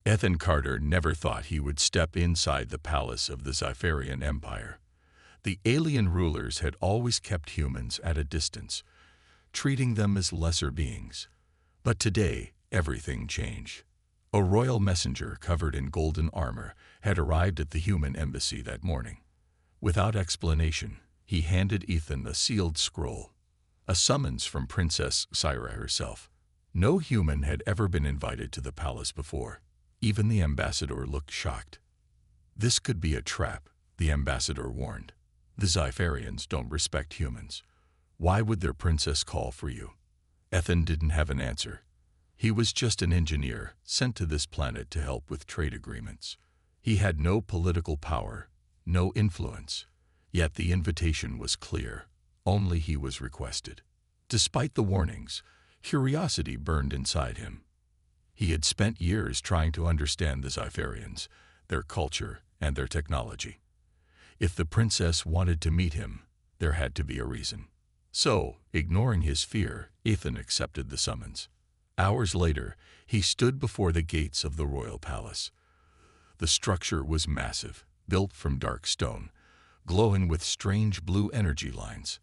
Ethan Carter never thought he would step inside the palace of the Sci-Fi Empire. The alien rulers had always kept humans at a distance, treating them as lesser beings. But today, everything changed. A royal messenger covered in golden armor had arrived at the human embassy that morning. Without explanation, he handed Ethan a sealed scroll, a summons from Princess Scifi herself. No human had ever been invited to the palace before. Even the ambassador looked shocked. This could be a trap, the ambassador warned. The Zyfarians don't respect humans. Why would their princess call for you? Ethan didn't have an answer. He was just an engineer sent to this planet to help with trade agreements. He had no political power, no influence. Yet the invitation was clear. Only he was requested. Despite the warnings, curiosity burned inside him. He had spent years trying to understand the Zyfarians, their culture, and their technology. If the princess wanted to meet him, there had to be a reason. So, ignoring his fear, Ethan accepted the summons. Hours later, he stood before the gates of the royal palace. The structure was massive, built from dark stone, glowing with strange blue energy lines.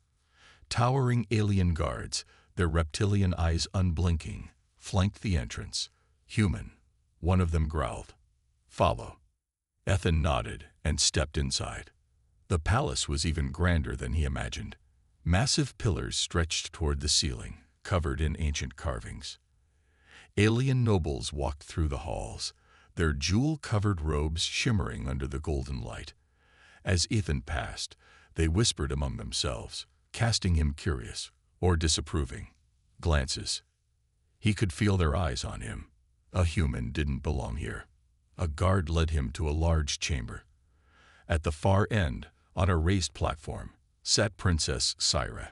Towering alien guards, their reptilian eyes unblinking, flanked the entrance. Human, one of them growled. "Follow." Ethan nodded and stepped inside. The palace was even grander than he imagined. Massive pillars stretched toward the ceiling, covered in ancient carvings. Alien nobles walked through the halls, their jewel-covered robes shimmering under the golden light. As Ethan passed, they whispered among themselves, casting him curious or disapproving glances. He could feel their eyes on him. A human didn't belong here. A guard led him to a large chamber. At the far end, on a raised platform, sat Princess Scifi.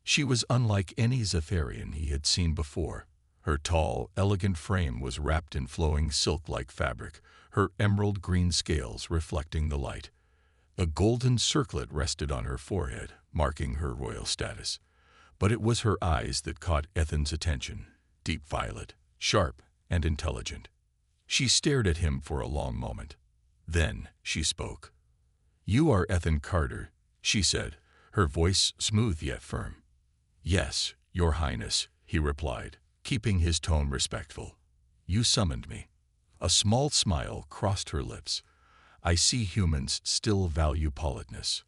She was unlike any Zephyrian he had seen before. Her tall, elegant frame was wrapped in flowing silk-like fabric, her emerald green scales reflecting the light. A golden circlet rested on her forehead, marking her royal status. But it was her eyes that caught Ethan's attention, deep violet, sharp, and intelligent. She stared at him for a long moment. Then she spoke. "You are Ethan Carter," she said, her voice smooth yet firm. "Yes, Your Highness," he replied, keeping his tone respectful. "You summoned me." A small smile crossed her lips. "I see humans still value politeness."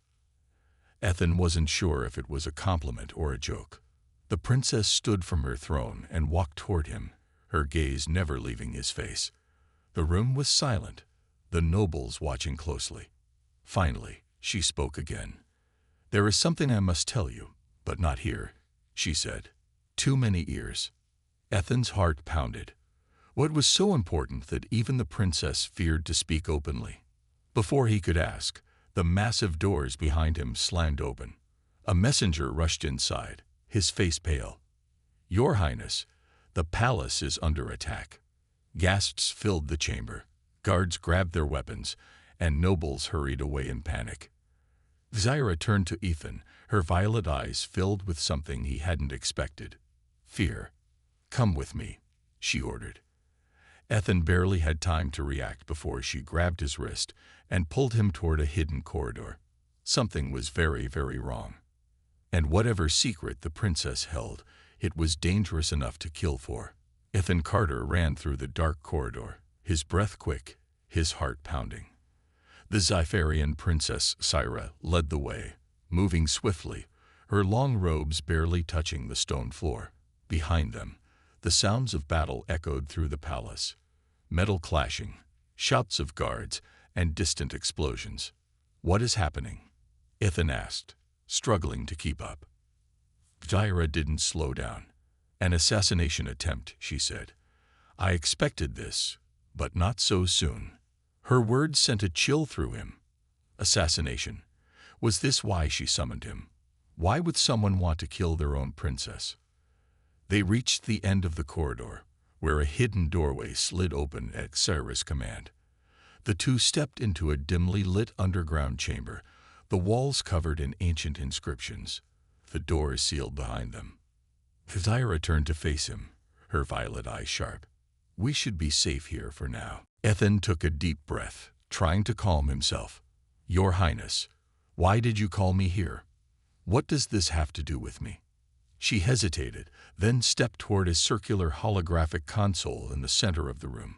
Ethan wasn't sure if it was a compliment or a joke. The princess stood from her throne and walked toward him, her gaze never leaving his face. The room was silent, the nobles watching closely. Finally, she spoke again. "There is something I must tell you, but not here," she said. "Too many ears." Ethan's heart pounded. What was so important that even the princess feared to speak openly? Before he could ask, the massive doors behind him slammed open. A messenger rushed inside, his face pale. "Your Highness, the palace is under attack." Gasps filled the chamber. Guards grabbed their weapons, and nobles hurried away in panic. Zyra turned to Ethan, her violet eyes filled with something he hadn't expected. Fear. "Come with me," she ordered. Ethan barely had time to react before she grabbed his wrist and pulled him toward a hidden corridor. Something was very, very wrong. And whatever secret the princess held, it was dangerous enough to kill for. Ethan Carter ran through the dark corridor, his breath quick, his heart pounding. The Zyfarian Princess Scifi led the way, moving swiftly, her long robes barely touching the stone floor. Behind them, the sounds of battle echoed through the palace. Metal clashing, shouts of guards, and distant explosions. "What is happening?" Ethan asked, struggling to keep up. Zyra didn't slow down. "An assassination attempt," she said. "I expected this, but not so soon." Her words sent a chill through him. Assassination. Was this why she summoned him? Why would someone want to kill their own princess? They reached the end of the corridor, where a hidden doorway slid open at Scifi's command. The two stepped into a dimly lit underground chamber, the walls covered in ancient inscriptions, the doors sealed behind them. Zyra turned to face him, her violet eyes sharp. "We should be safe here for now." Ethan took a deep breath, trying to calm himself. Your Highness, why did you call me here? What does this have to do with me? She hesitated, then stepped toward a circular holographic console in the center of the room.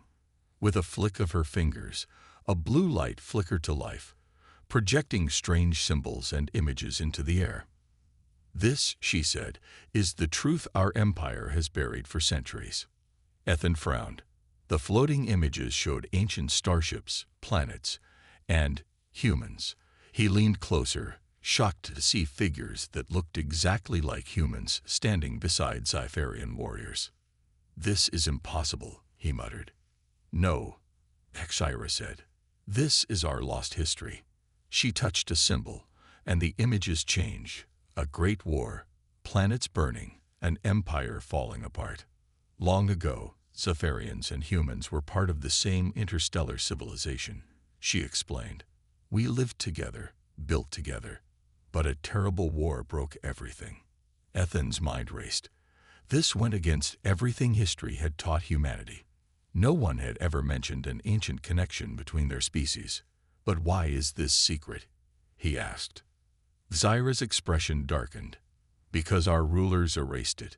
With a flick of her fingers, a blue light flickered to life, projecting strange symbols and images into the air. This, she said, is the truth our empire has buried for centuries. Ethan frowned. The floating images showed ancient starships, planets, and humans. He leaned closer, shocked to see figures that looked exactly like humans standing beside Sci-Fi warriors. This is impossible, he muttered. No, HFY said. This is our lost history. She touched a symbol, and the images changed. A great war, planets burning, an empire falling apart. Long ago, Sci-Fi and humans were part of the same interstellar civilization, she explained. We lived together, built together, but a terrible war broke everything. Ethan's mind raced. This went against everything history had taught humanity. No one had ever mentioned an ancient connection between their species. But why is this secret? He asked. Zyra's expression darkened. Because our rulers erased it.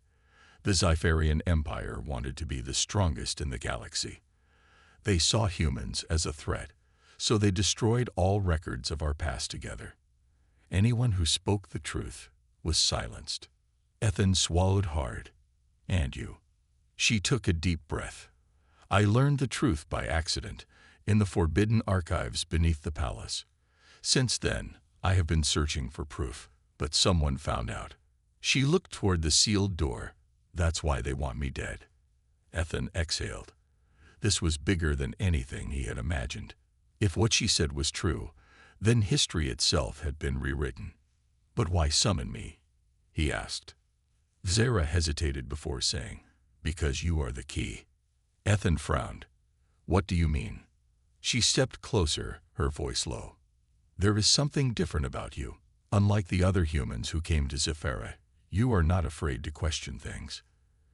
The Sci-Fi Empire wanted to be the strongest in the galaxy. They saw humans as a threat, so they destroyed all records of our past together. Anyone who spoke the truth was silenced. Ethan swallowed hard. And you? She took a deep breath. I learned the truth by accident, in the forbidden archives beneath the palace. Since then, I have been searching for proof, but someone found out. She looked toward the sealed door. That's why they want me dead. Ethan exhaled. This was bigger than anything he had imagined. If what she said was true, then history itself had been rewritten. But why summon me? He asked. Zyra hesitated before saying, because you are the key. Ethan frowned. What do you mean? She stepped closer, her voice low. There is something different about you. Unlike the other humans who came to Sci-Fi, you are not afraid to question things.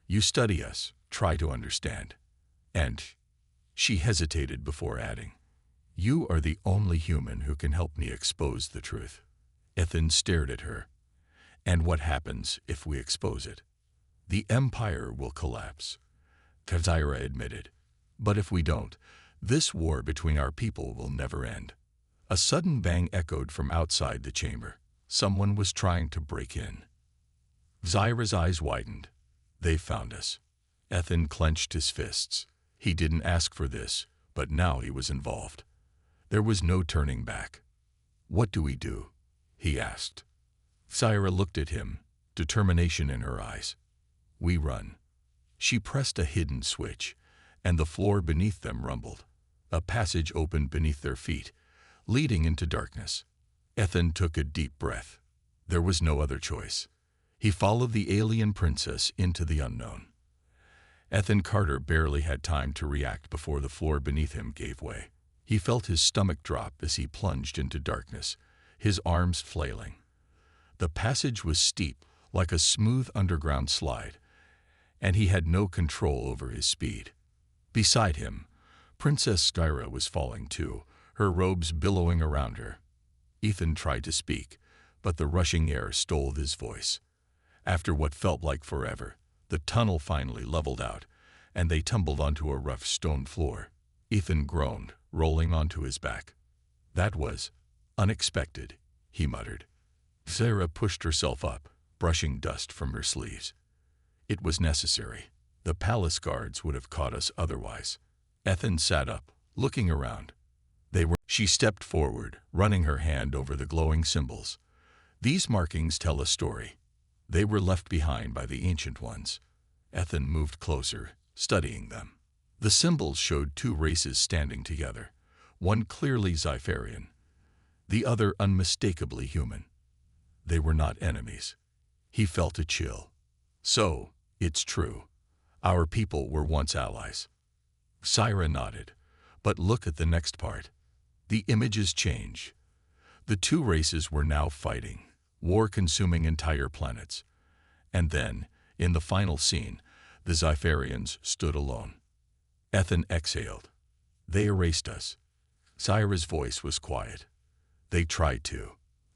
You study us, try to understand. And she hesitated before adding, you are the only human who can help me expose the truth. Ethan stared at her. And what happens if we expose it? The empire will collapse, Zyra admitted. But if we don't, this war between our people will never end. A sudden bang echoed from outside the chamber. Someone was trying to break in. Zyra's eyes widened. They found us. Ethan clenched his fists. He didn't ask for this, but now he was involved. There was no turning back. What do we do? He asked. Zyra looked at him, determination in her eyes. We run. She pressed a hidden switch, and the floor beneath them rumbled. A passage opened beneath their feet, leading into darkness. Ethan took a deep breath. There was no other choice. He followed the alien princess into the unknown. Ethan Carter barely had time to react before the floor beneath him gave way. He felt his stomach drop as he plunged into darkness, his arms flailing. The passage was steep, like a smooth underground slide, and he had no control over his speed. Beside him, Princess Skyra was falling too, her robes billowing around her. Ethan tried to speak, but the rushing air stole his voice. After what felt like forever, the tunnel finally leveled out, and they tumbled onto a rough stone floor. Ethan groaned, rolling onto his back. That was unexpected, he muttered. Zyra pushed herself up, brushing dust from her sleeves. It was necessary. The palace guards would have caught us otherwise. Ethan sat up, looking around. She stepped forward, running her hand over the glowing symbols. These markings tell a story. They were left behind by the Ancient Ones. Ethan moved closer, studying them. The symbols showed two races standing together, one clearly Sci-Fi, the other unmistakably human. They were not enemies. He felt a chill. So, it's true. Our people were once allies. Zyra nodded. But look at the next part. The images change. The two races were now fighting, war consuming entire planets. And then, in the final scene, the Sci-Fi stood alone. Ethan exhaled. They erased us. Syra's voice was quiet. They tried to.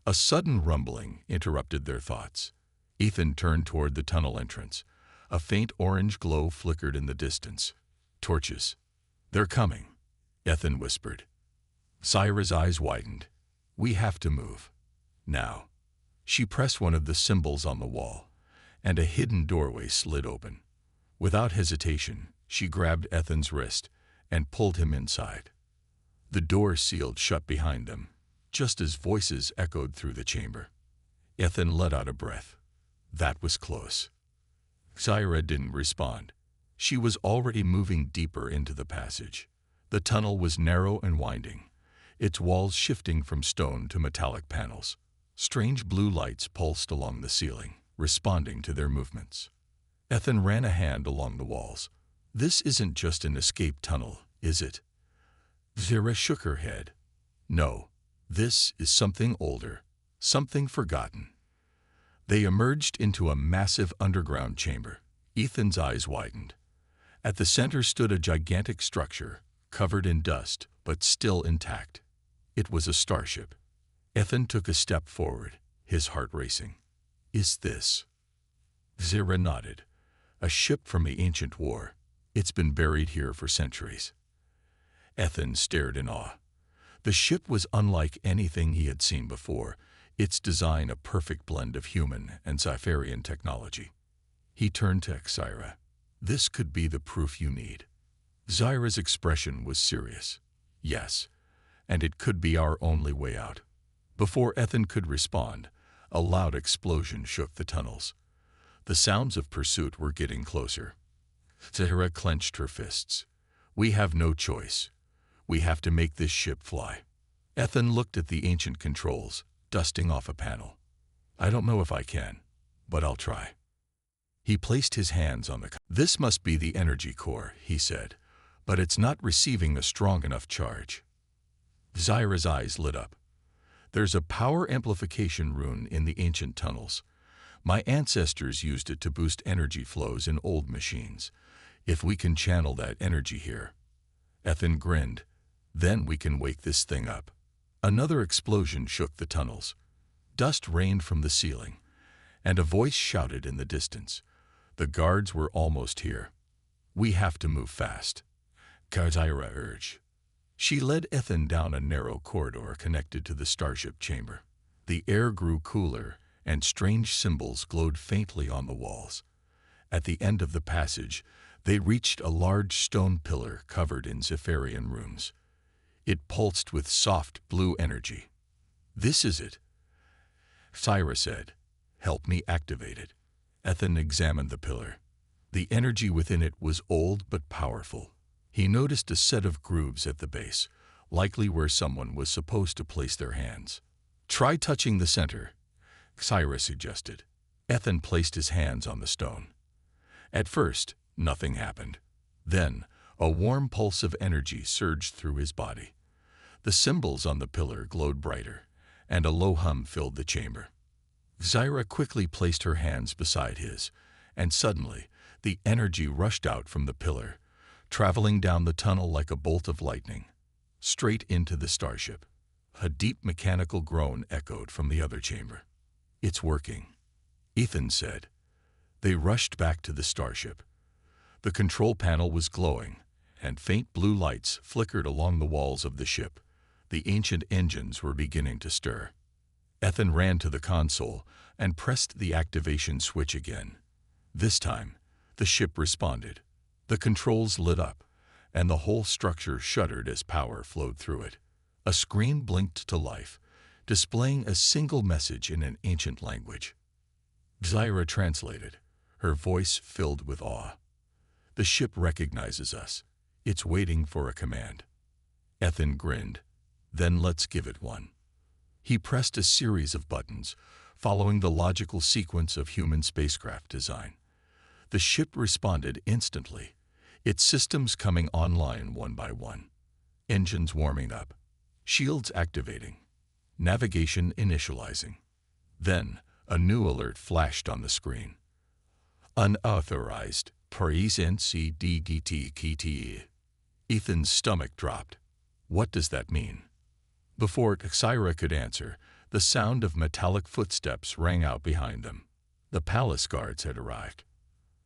A sudden rumbling interrupted their thoughts. Ethan turned toward the tunnel entrance. A faint orange glow flickered in the distance. Torches. They're coming, Ethan whispered. Syra's eyes widened. We have to move. Now. She pressed one of the symbols on the wall, and a hidden doorway slid open. Without hesitation, she grabbed Ethan's wrist and pulled him inside. The door sealed shut behind them, just as voices echoed through the chamber. Ethan let out a breath. That was close. Syra didn't respond. She was already moving deeper into the passage. The tunnel was narrow and winding, its walls shifting from stone to metallic panels. Strange blue lights pulsed along the ceiling, responding to their movements. Ethan ran a hand along the walls. This isn't just an escape tunnel, is it? Syra shook her head. No, this is something older, something forgotten. They emerged into a massive underground chamber. Ethan's eyes widened. At the center stood a gigantic structure, covered in dust, but still intact. It was a starship. Ethan took a step forward, his heart racing. Is this? Syra nodded. A ship from the ancient war. It's been buried here for centuries. Ethan stared in awe. The ship was unlike anything he had seen before, its design a perfect blend of human and Sci-Fi technology. He turned to Syra. This could be the proof you need. Syra's expression was serious. Yes, and it could be our only way out. Before Ethan could respond, a loud explosion shook the tunnels. The sounds of pursuit were getting closer. Syra clenched her fists. We have no choice. We have to make this ship fly. Ethan looked at the ancient controls, dusting off a panel. I don't know if I can, but I'll try. He placed his hands on the... This must be the energy core, he said, but it's not receiving a strong enough charge. Syra's eyes lit up. There's a power amplification rune in the ancient tunnels. My ancestors used it to boost energy flows in old machines. If we can channel that energy here. Ethan grinned. Then we can wake this thing up. Another explosion shook the tunnels. Dust rained from the ceiling, and a voice shouted in the distance. The guards were almost here. We have to move fast. Syra urged. She led Ethan down a narrow corridor connected to the starship chamber. The air grew cooler, and strange symbols glowed faintly on the walls. At the end of the passage, they reached a large stone pillar covered in Sci-Fi runes. It pulsed with soft blue energy. This is it, Syra said. Help me activate it. Ethan examined the pillar. The energy within it was old but powerful. He noticed a set of grooves at the base, likely where someone was supposed to place their hands. Try touching the center, Syra suggested. Ethan placed his hands on the stone. At first, nothing happened. Then, a warm pulse of energy surged through his body. The symbols on the pillar glowed brighter, and a low hum filled the chamber. Syra quickly placed her hands beside his, and suddenly, the energy rushed out from the pillar, traveling down the tunnel like a bolt of lightning, straight into the starship. A deep mechanical groan echoed from the other chamber. It's working, Ethan said. They rushed back to the starship. The control panel was glowing, and faint blue lights flickered along the walls of the ship. The ancient engines were beginning to stir. Ethan ran to the console and pressed the activation switch again. This time, the ship responded. The controls lit up, and the whole structure shuddered as power flowed through it. A screen blinked to life, displaying a single message in an ancient language. Syra translated, her voice filled with awe. The ship recognizes us. It's waiting for a command. Ethan grinned. Then let's give it one. He pressed a series of buttons, following the logical sequence of human spacecraft design. The ship responded instantly, its systems coming online one by one. Engines warming up, shields activating, navigation initializing. Then, a new alert flashed on the screen. Unauthorized presence DDT. Ethan's stomach dropped. What does that mean? Before Scifi could answer, the sound of metallic footsteps rang out behind them. The palace guards had arrived.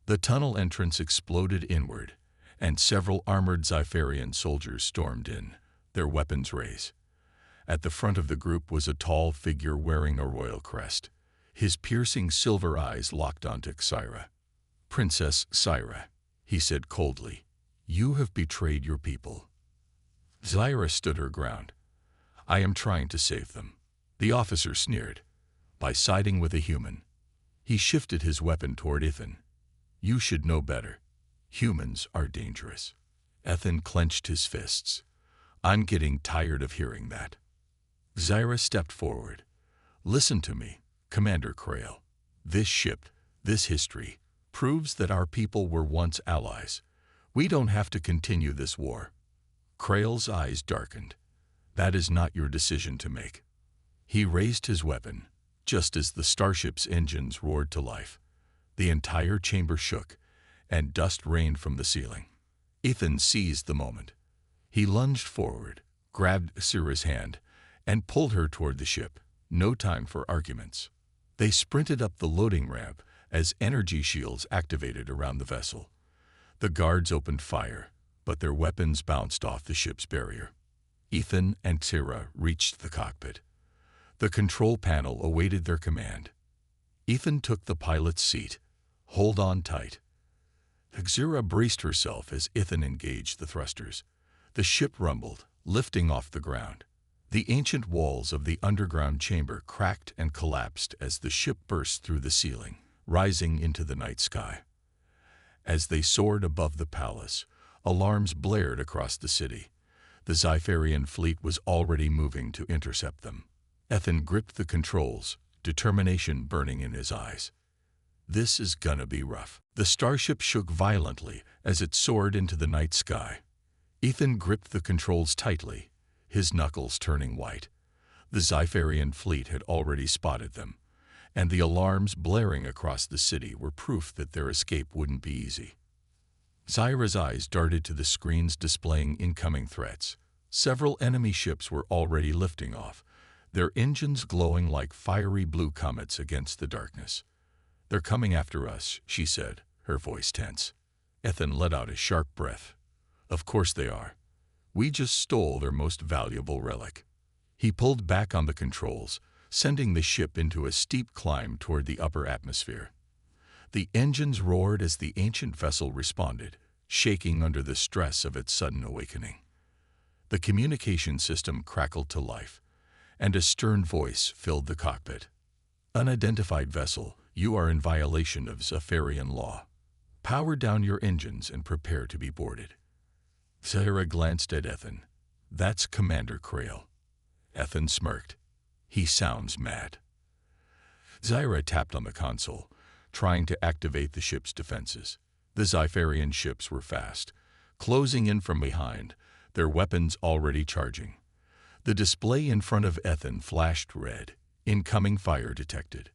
The tunnel entrance exploded inward, and several armored Xipherian soldiers stormed in, their weapons raised. At the front of the group was a tall figure wearing a royal crest. His piercing silver eyes locked onto Scifi. "Princess Scifi," he said coldly, "you have betrayed your people." Scifi stood her ground. "I am trying to save them." The officer sneered. "By siding with a human." He shifted his weapon toward Ethan. "You should know better. Humans are dangerous." Ethan clenched his fists. "I'm getting tired of hearing that." Scifi stepped forward. "Listen to me, Commander Krail. This ship, this history, proves that our people were once allies. We don't have to continue this war." Krail's eyes darkened. "That is not your decision to make." He raised his weapon, just as the starship's engines roared to life. The entire chamber shook, and dust rained from the ceiling. Ethan seized the moment. He lunged forward, grabbed Scifi's hand, and pulled her toward the ship. No time for arguments. They sprinted up the loading ramp as energy shields activated around the vessel. The guards opened fire, but their weapons bounced off the ship's barrier. Ethan and Scifi reached the cockpit. The control panel awaited their command. Ethan took the pilot's seat. "Hold on tight." Scifi braced herself as Ethan engaged the thrusters. The ship rumbled, lifting off the ground. The ancient walls of the underground chamber cracked and collapsed as the ship burst through the ceiling, rising into the night sky. As they soared above the palace, alarms blared across the city. The Xipherian fleet was already moving to intercept them. Ethan gripped the controls, determination burning in his eyes. This is gonna be rough. The starship shook violently as it soared into the night sky. Ethan gripped the controls tightly, his knuckles turning white. The Xipherian fleet had already spotted them, and the alarms blaring across the city were proof that their escape wouldn't be easy. Scifi's eyes darted to the screens displaying incoming threats. Several enemy ships were already lifting off, their engines glowing like fiery blue comets against the darkness. "They're coming after us," she said, her voice tense. Ethan let out a sharp breath. "Of course they are. We just stole their most valuable relic." He pulled back on the controls, sending the ship into a steep climb toward the upper atmosphere. The engines roared as the ancient vessel responded, shaking under the stress of its sudden awakening. The communication system crackled to life, and a stern voice filled the cockpit. "Unidentified vessel, you are in violation of Xipherian law. Power down your engines and prepare to be boarded." Scifi glanced at Ethan. "That's Commander Krail." Ethan smirked. "He sounds mad." Scifi tapped on the console, trying to activate the ship's defenses. The Xipherian ships were fast, closing in from behind, their weapons already charging. The display in front of Ethan flashed red. Incoming fire detected.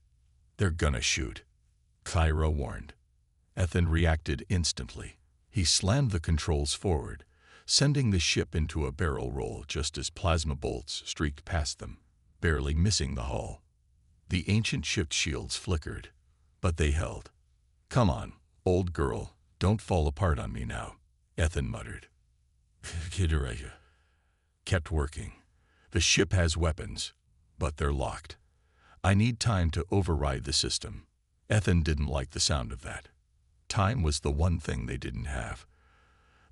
"They're gonna shoot," Scifi warned. Ethan reacted instantly. He slammed the controls forward, sending the ship into a barrel roll just as plasma bolts streaked past them, barely missing the hull. The ancient ship's shields flickered, but they held. "Come on, old girl, don't fall apart on me now," Ethan muttered. Kidaraja kept working. "The ship has weapons, but they're locked. I need time to override the system." Ethan didn't like the sound of that. Time was the one thing they didn't have.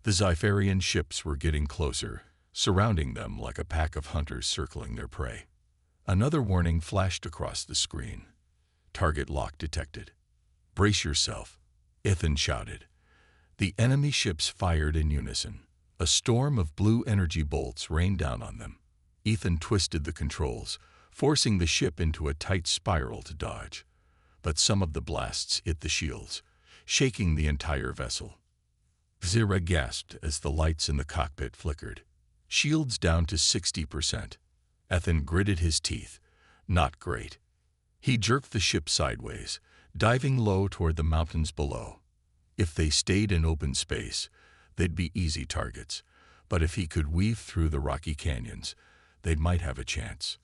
The Xipherian ships were getting closer, surrounding them like a pack of hunters circling their prey. Another warning flashed across the screen. "Target lock detected." "Brace yourself," Ethan shouted. The enemy ships fired in unison. A storm of blue energy bolts rained down on them. Ethan twisted the controls, forcing the ship into a tight spiral to dodge. But some of the blasts hit the shields, shaking the entire vessel. Scifi gasped as the lights in the cockpit flickered. Shields down to 60%. Ethan gritted his teeth. Not great. He jerked the ship sideways, diving low toward the mountains below. If they stayed in open space, they'd be easy targets. But if he could weave through the rocky canyons, they might have a chance.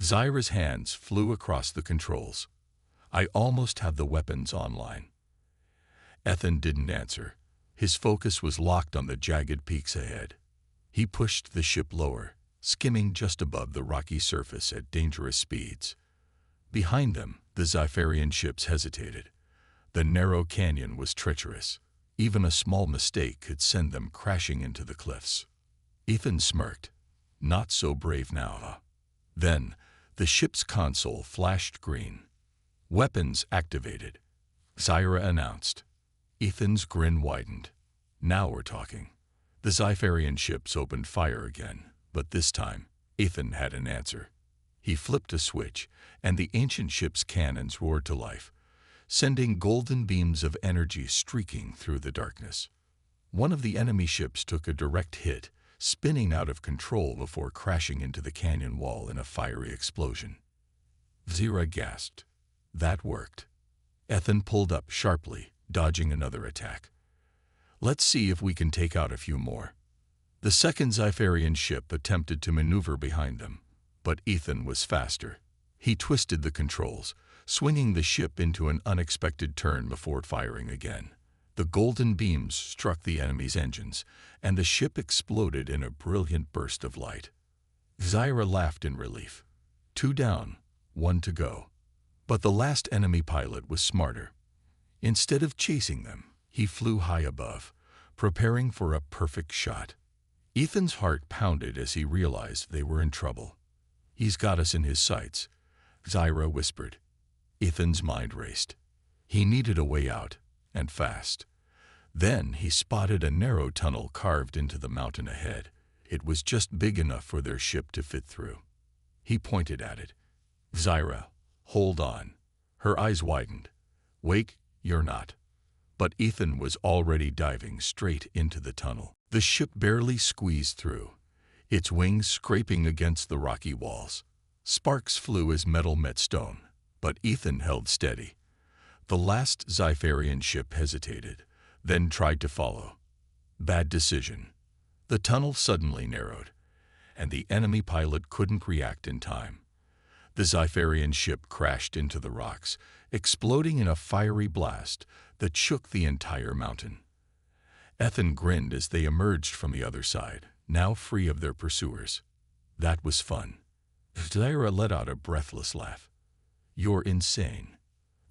Zyra's hands flew across the controls. I almost have the weapons online. Ethan didn't answer. His focus was locked on the jagged peaks ahead. He pushed the ship lower, skimming just above the rocky surface at dangerous speeds. Behind them, the Zyfarian ships hesitated. The narrow canyon was treacherous. Even a small mistake could send them crashing into the cliffs. Ethan smirked. Not so brave now. Then, the ship's console flashed green. Weapons activated. Zyra announced. Ethan's grin widened. Now we're talking. The Zyfarian ships opened fire again, but this time, Ethan had an answer. He flipped a switch, and the ancient ship's cannons roared to life, sending golden beams of energy streaking through the darkness. One of the enemy ships took a direct hit, spinning out of control before crashing into the canyon wall in a fiery explosion. Zyra gasped. That worked. Ethan pulled up sharply, dodging another attack. Let's see if we can take out a few more. The second Zyfarian ship attempted to maneuver behind them, but Ethan was faster. He twisted the controls, swinging the ship into an unexpected turn before firing again. The golden beams struck the enemy's engines, and the ship exploded in a brilliant burst of light. Zyra laughed in relief. 2 down, 1 to go. But the last enemy pilot was smarter. Instead of chasing them, he flew high above, preparing for a perfect shot. Ethan's heart pounded as he realized they were in trouble. He's got us in his sights, Zyra whispered. Ethan's mind raced. He needed a way out, and fast. Then he spotted a narrow tunnel carved into the mountain ahead. It was just big enough for their ship to fit through. He pointed at it. Zyra, hold on. Her eyes widened. Wake, you're not. But Ethan was already diving straight into the tunnel. The ship barely squeezed through, its wings scraping against the rocky walls. Sparks flew as metal met stone, but Ethan held steady. The last Zyfarian ship hesitated, then tried to follow. Bad decision. The tunnel suddenly narrowed, and the enemy pilot couldn't react in time. The Zyfarian ship crashed into the rocks, exploding in a fiery blast that shook the entire mountain. Ethan grinned as they emerged from the other side, now free of their pursuers. That was fun. Zyra let out a breathless laugh. You're insane.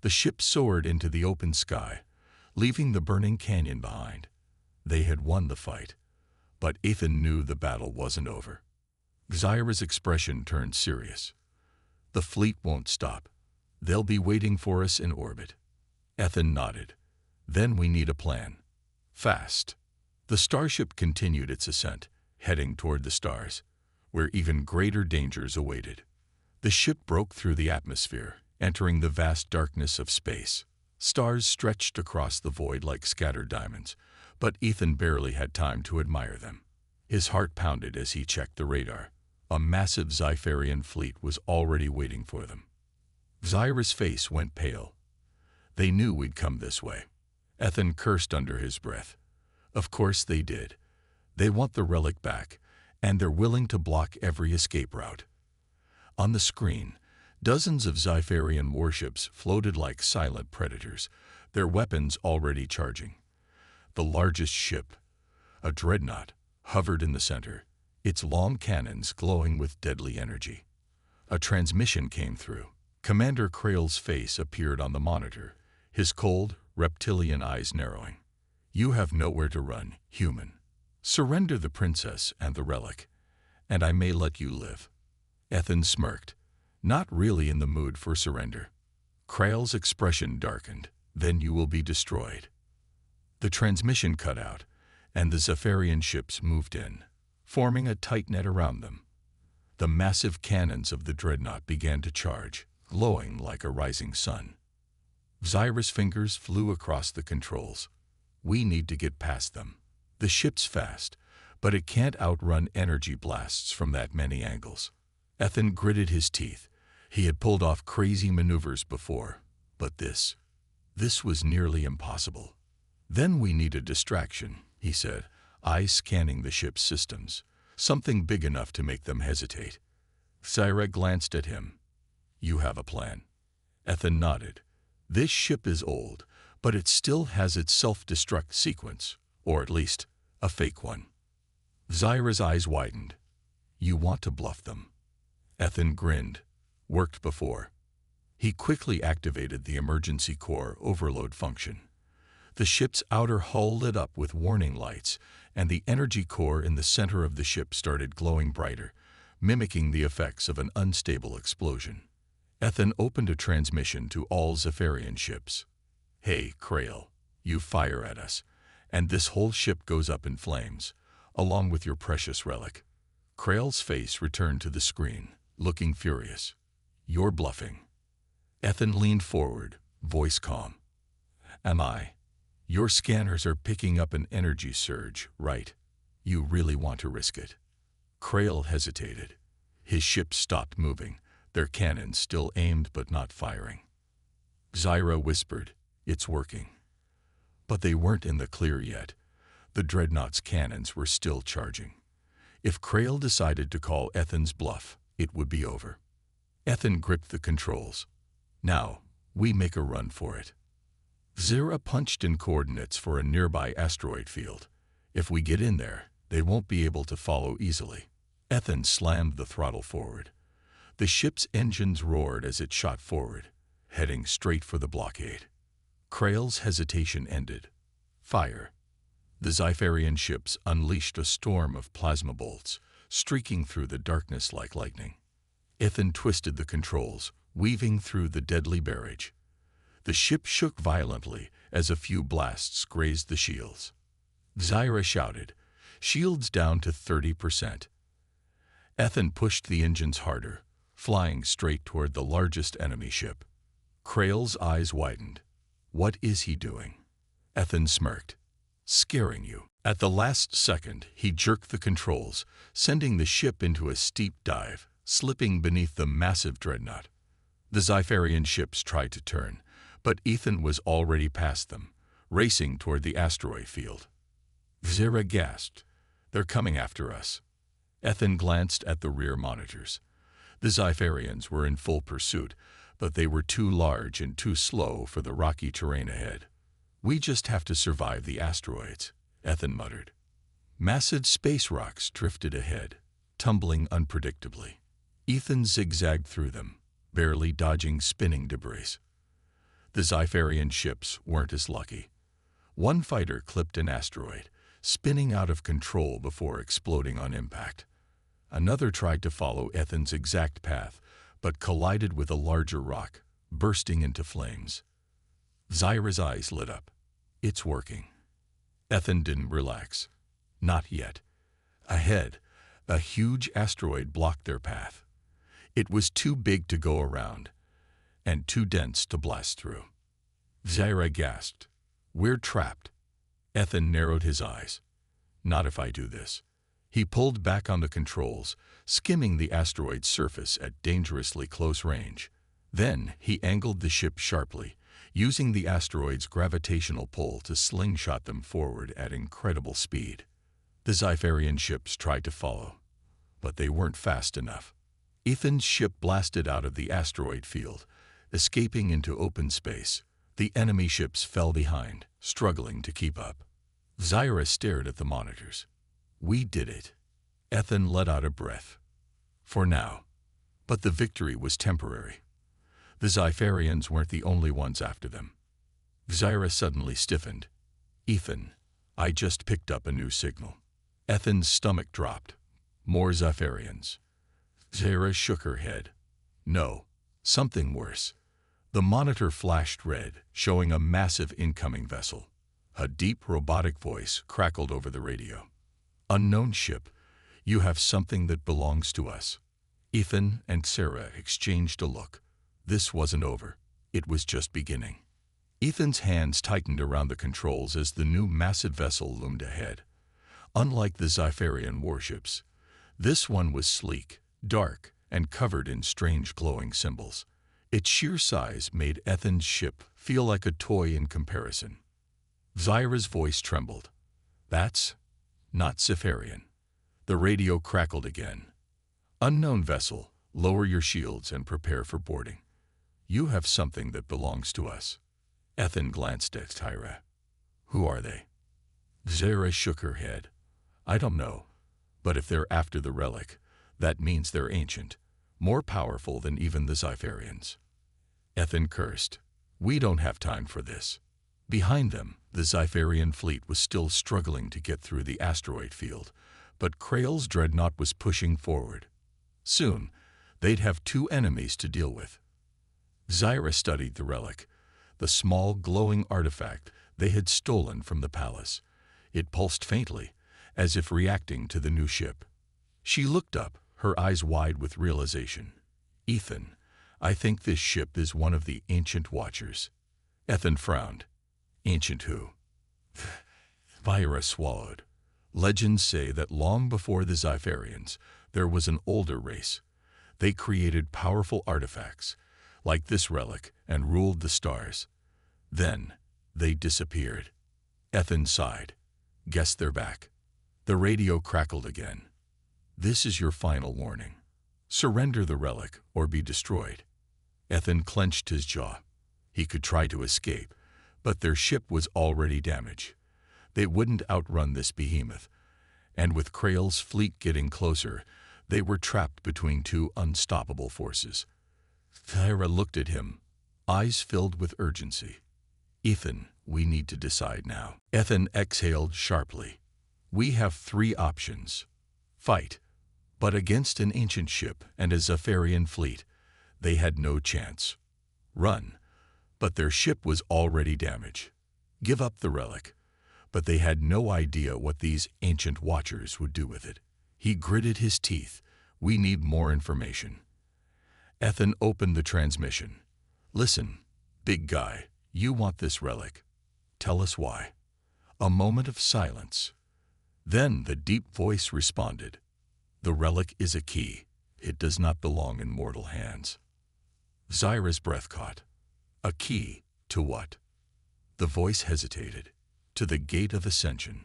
The ship soared into the open sky, leaving the burning canyon behind. They had won the fight, but Ethan knew the battle wasn't over. Zyra's expression turned serious. The fleet won't stop. They'll be waiting for us in orbit. Ethan nodded. Then we need a plan. Fast. The starship continued its ascent, heading toward the stars, where even greater dangers awaited. The ship broke through the atmosphere, entering the vast darkness of space. Stars stretched across the void like scattered diamonds, but Ethan barely had time to admire them. His heart pounded as he checked the radar. A massive Zyfarian fleet was already waiting for them. Zyra's face went pale. They knew we'd come this way. Ethan cursed under his breath. Of course they did. They want the relic back, and they're willing to block every escape route. On the screen, dozens of Zyfarian warships floated like silent predators, their weapons already charging. The largest ship, a dreadnought, hovered in the center, its long cannons glowing with deadly energy. A transmission came through. Commander Krail's face appeared on the monitor, his cold, reptilian eyes narrowing. You have nowhere to run, human. Surrender the princess and the relic, and I may let you live. Ethan smirked, not really in the mood for surrender. Krail's expression darkened. Then you will be destroyed. The transmission cut out, and the Zyfarian ships moved in, forming a tight net around them. The massive cannons of the dreadnought began to charge, glowing like a rising sun. Zyra's fingers flew across the controls. We need to get past them. The ship's fast, but it can't outrun energy blasts from that many angles. Ethan gritted his teeth. He had pulled off crazy maneuvers before, but this was nearly impossible. Then we need a distraction, he said. eyes scanning the ship's systems, something big enough to make them hesitate. Zyra glanced at him. "You have a plan." Ethan nodded. "This ship is old, but it still has its self-destruct sequence, or at least a fake one." Zyra's eyes widened. "You want to bluff them?" Ethan grinned. "Worked before." He quickly activated the emergency core overload function. The ship's outer hull lit up with warning lights, and the energy core in the center of the ship started glowing brighter, mimicking the effects of an unstable explosion. Ethan opened a transmission to all Zephyrian ships. "Hey, Krail, you fire at us, and this whole ship goes up in flames, along with your precious relic." Krail's face returned to the screen, looking furious. "You're bluffing." Ethan leaned forward, voice calm. "Am I? Your scanners are picking up an energy surge, right? You really want to risk it?" Krail hesitated. His ship stopped moving, their cannons still aimed but not firing. Zyra whispered, "It's working." But they weren't in the clear yet. The dreadnought's cannons were still charging. If Krail decided to call Ethan's bluff, it would be over. Ethan gripped the controls. "Now, we make a run for it." Zyra punched in coordinates for a nearby asteroid field. "If we get in there, they won't be able to follow easily." Ethan slammed the throttle forward. The ship's engines roared as it shot forward, heading straight for the blockade. Krail's hesitation ended. Fire. The Zypharian ships unleashed a storm of plasma bolts, streaking through the darkness like lightning. Ethan twisted the controls, weaving through the deadly barrage. The ship shook violently as a few blasts grazed the shields. Zyra shouted, "Shields down to 30%. Ethan pushed the engines harder, flying straight toward the largest enemy ship. Krail's eyes widened. "What is he doing?" Ethan smirked. "Scaring you." At the last second, he jerked the controls, sending the ship into a steep dive, slipping beneath the massive dreadnought. The Zypharian ships tried to turn, but Ethan was already past them, racing toward the asteroid field. Zyra gasped. "They're coming after us." Ethan glanced at the rear monitors. The Zypharians were in full pursuit, but they were too large and too slow for the rocky terrain ahead. "We just have to survive the asteroids," Ethan muttered. Massive space rocks drifted ahead, tumbling unpredictably. Ethan zigzagged through them, barely dodging spinning debris. The Zypharian ships weren't as lucky. One fighter clipped an asteroid, spinning out of control before exploding on impact. Another tried to follow Ethan's exact path, but collided with a larger rock, bursting into flames. Zyra's eyes lit up. "It's working." Ethan didn't relax. Not yet. Ahead, a huge asteroid blocked their path. It was too big to go around, and too dense to blast through. Zyra gasped. "We're trapped." Ethan narrowed his eyes. "Not if I do this." He pulled back on the controls, skimming the asteroid's surface at dangerously close range. Then he angled the ship sharply, using the asteroid's gravitational pull to slingshot them forward at incredible speed. The Zypharian ships tried to follow, but they weren't fast enough. Ethan's ship blasted out of the asteroid field, escaping into open space. The enemy ships fell behind, struggling to keep up. Zyra stared at the monitors. "We did it." Ethan let out a breath. For now. But the victory was temporary. The Zypharians weren't the only ones after them. Zyra suddenly stiffened. "Ethan, I just picked up a new signal." Ethan's stomach dropped. More Zypharians. Zyra shook her head. "No, something worse." The monitor flashed red, showing a massive incoming vessel. A deep robotic voice crackled over the radio. "Unknown ship, you have something that belongs to us." Ethan and Sarah exchanged a look. This wasn't over. It was just beginning. Ethan's hands tightened around the controls as the new massive vessel loomed ahead. Unlike the Zypharian warships, this one was sleek, dark, and covered in strange glowing symbols. Its sheer size made Ethan's ship feel like a toy in comparison. Zyra's voice trembled. "That's not Sifarian. The radio crackled again. Unknown vessel, lower your shields and prepare for boarding. You have something that belongs to us. Ethan glanced at Tyra. Who are they? Zara shook her head. I don't know, but if they're after the relic, that means they're ancient, more powerful than even the Xifarians. Ethan cursed. We don't have time for this. Behind them, the Xifarian fleet was still struggling to get through the asteroid field, but Krail's dreadnought was pushing forward. Soon, they'd have two enemies to deal with. Zyra studied the relic, the small glowing artifact they had stolen from the palace. It pulsed faintly, as if reacting to the new ship. She looked up, her eyes wide with realization. Ethan, I think this ship is one of the Ancient Watchers. Ethan frowned. Ancient who? Vyra swallowed. Legends say that long before the Xifarians, there was an older race. They created powerful artifacts, like this relic, and ruled the stars. Then, they disappeared. Ethan sighed. Guess they're back. The radio crackled again. This is your final warning. Surrender the relic or be destroyed. Ethan clenched his jaw. He could try to escape, but their ship was already damaged. They wouldn't outrun this behemoth, and with Krail's fleet getting closer, they were trapped between two unstoppable forces. Thyra looked at him, eyes filled with urgency. Ethan, we need to decide now. Ethan exhaled sharply. We have three options. Fight, but against an ancient ship and a Xifarian fleet, they had no chance. Run, but their ship was already damaged. Give up the relic, but they had no idea what these ancient watchers would do with it. He gritted his teeth. We need more information. Ethan opened the transmission. Listen, big guy, you want this relic. Tell us why. A moment of silence. Then the deep voice responded. The relic is a key. It does not belong in mortal hands. Zyra's breath caught. A key to what? The voice hesitated. To the gate of ascension.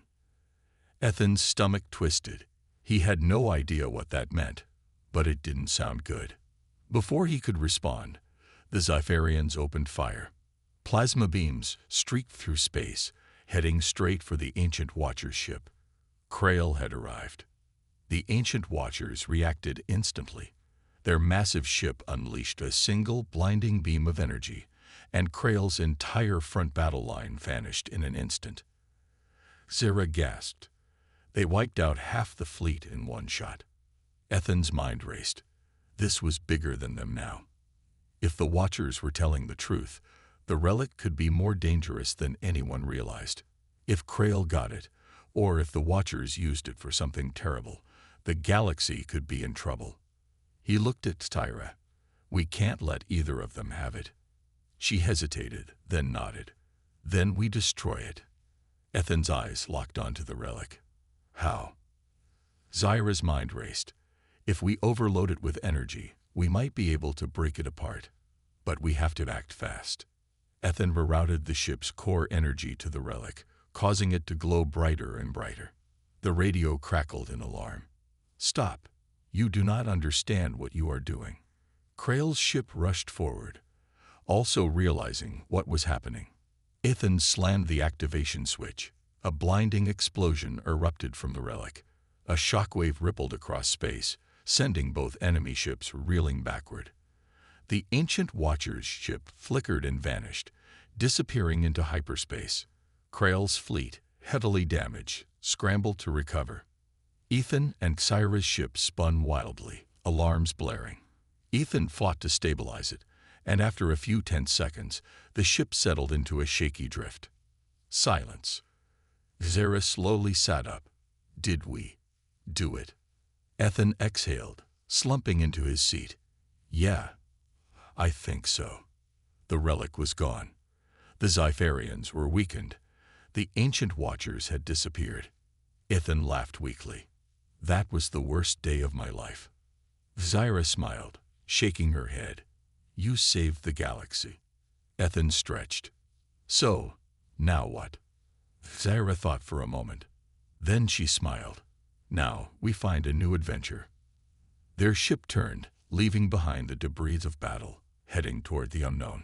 Ethan's stomach twisted. He had no idea what that meant, but it didn't sound good. Before he could respond, the Xifarians opened fire. Plasma beams streaked through space, heading straight for the Ancient Watcher's ship. Krail had arrived. The Ancient Watchers reacted instantly. Their massive ship unleashed a single blinding beam of energy, and Krail's entire front battle line vanished in an instant. Zira gasped. They wiped out half the fleet in one shot. Ethan's mind raced. This was bigger than them now. If the Watchers were telling the truth, the relic could be more dangerous than anyone realized. If Krail got it, or if the Watchers used it for something terrible, the galaxy could be in trouble. He looked at Tyra. We can't let either of them have it. She hesitated, then nodded. Then we destroy it. Ethan's eyes locked onto the relic. How? Zyra's mind raced. If we overload it with energy, we might be able to break it apart. But we have to act fast. Ethan rerouted the ship's core energy to the relic, causing it to glow brighter and brighter. The radio crackled in alarm. Stop. You do not understand what you are doing. Krail's ship rushed forward, also realizing what was happening. Ethan slammed the activation switch. A blinding explosion erupted from the relic. A shockwave rippled across space, sending both enemy ships reeling backward. The Ancient Watcher's ship flickered and vanished, disappearing into hyperspace. Krail's fleet, heavily damaged, scrambled to recover. Ethan and Xyra's ship spun wildly, alarms blaring. Ethan fought to stabilize it, and after a few tense seconds, the ship settled into a shaky drift. Silence. Zara slowly sat up. Did we do it? Ethan exhaled, slumping into his seat. Yeah, I think so. The relic was gone. The Xifarians were weakened. The Ancient Watchers had disappeared. Ethan laughed weakly. That was the worst day of my life. Zyra smiled, shaking her head. You saved the galaxy. Ethan stretched. So, now what? Zyra thought for a moment. Then she smiled. Now we find a new adventure. Their ship turned, leaving behind the debris of battle, heading toward the unknown.